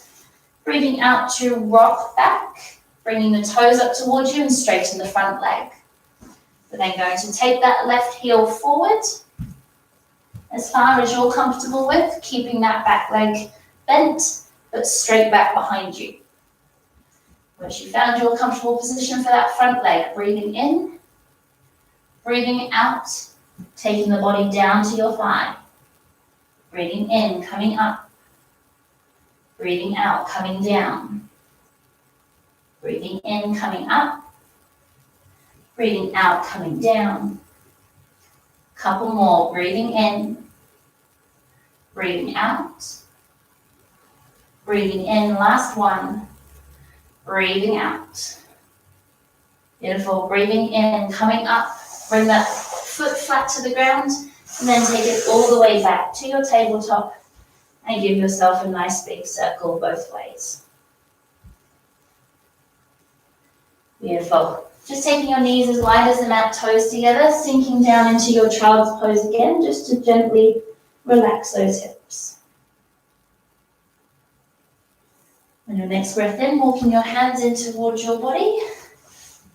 Breathing out to rock back, bringing the toes up towards you and straighten the front leg. We're then going to take that left heel forward as far as you're comfortable with, keeping that back leg bent, but straight back behind you. Once you found your comfortable position for that front leg, breathing in, breathing out, taking the body down to your thigh. Breathing in, coming up. Breathing out, coming down. Breathing in, coming up. Breathing out, coming down. Couple more. Breathing in. Breathing out. Breathing in, last one. Breathing out. Beautiful. Breathing in, coming up. Bring that foot flat to the ground. And then take it all the way back to your tabletop and give yourself a nice big circle both ways. Beautiful. Just taking your knees as wide as the mat, toes together, sinking down into your child's pose again, just to gently relax those hips. On your next breath in, walking your hands in towards your body,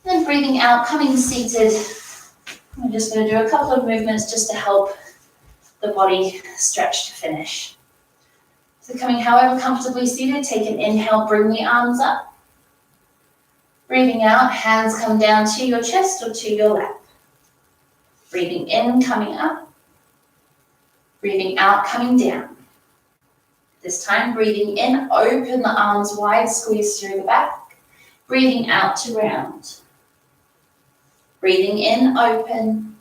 then breathing out, coming seated. I'm just going to do a couple of movements just to help the body stretch to finish. So coming however comfortably seated, take an inhale, bring the arms up. Breathing out, hands come down to your chest or to your lap. Breathing in, coming up. Breathing out, coming down. This time, breathing in, open the arms wide, squeeze through the back. Breathing out to round. Breathing in, open.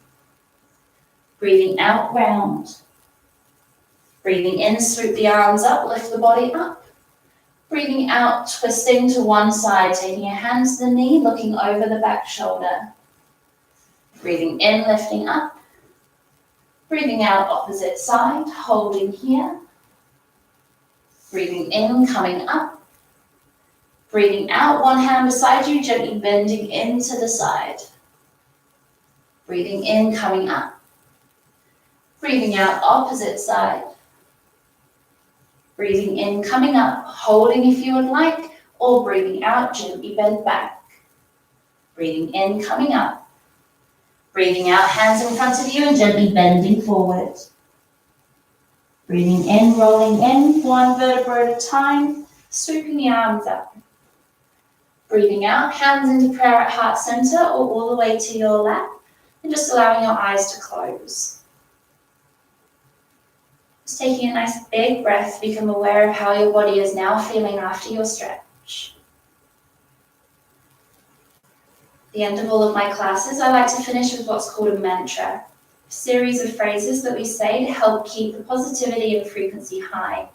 Breathing out, round. Breathing in, swoop the arms up, lift the body up. Breathing out, twisting to one side, taking your hands to the knee, looking over the back shoulder. Breathing in, lifting up. Breathing out, opposite side, holding here. Breathing in, coming up. Breathing out, one hand beside you, gently bending into the side. Breathing in, coming up. Breathing out, opposite side. Breathing in, coming up, holding if you would like, or breathing out, gently bend back. Breathing in, coming up. Breathing out, hands in front of you and gently bending forward. Breathing in, rolling in, one vertebra at a time, swooping the arms up. Breathing out, hands into prayer at heart center or all the way to your lap, and just allowing your eyes to close. Just taking a nice big breath, become aware of how your body is now feeling after your stretch. At the end of all of my classes, I like to finish with what's called a mantra, a series of phrases that we say to help keep the positivity and frequency high.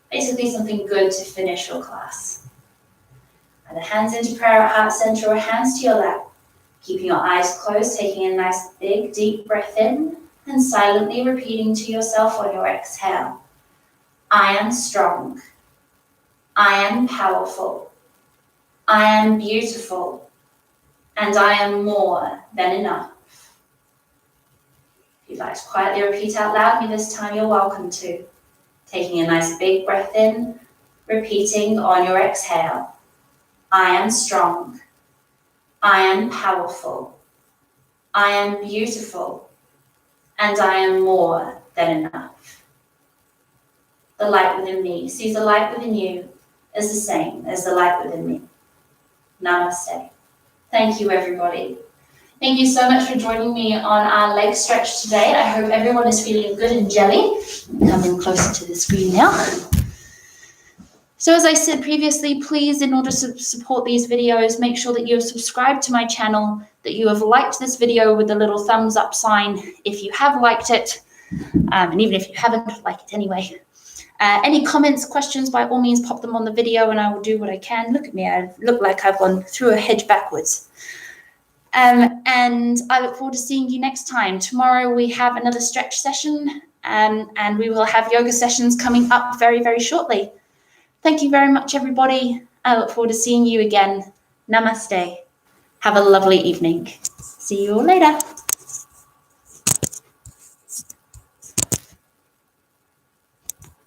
Basically something good to finish your class. Either hands into prayer at heart center or hands to your lap. Keeping your eyes closed, taking a nice big deep breath in, and silently repeating to yourself on your exhale. I am strong. I am powerful. I am beautiful. And I am more than enough. If you'd like to quietly repeat out loud with me this time, you're welcome to. Taking a nice big breath in, repeating on your exhale. I am strong. I am powerful. I am beautiful. And I am more than enough. The light within me sees the light within you as the same as the light within me. Namaste. Thank you, everybody. Thank you so much for joining me on our leg stretch today. I hope everyone is feeling good and jelly. Coming closer to the screen now. So as I said previously, please, in order to support these videos, make sure that you have subscribed to my channel, that you have liked this video with the little thumbs up sign if you have liked it, and even if you haven't, like it anyway. Any comments, questions, by all means, pop them on the video and I will do what I can. Look at me, I look like I've gone through a hedge backwards. And I look forward to seeing you next time. Tomorrow we have another stretch session, and we will have yoga sessions coming up very, very shortly. Thank you very much, everybody. I look forward to seeing you again. Namaste. Have a lovely evening. See you all later.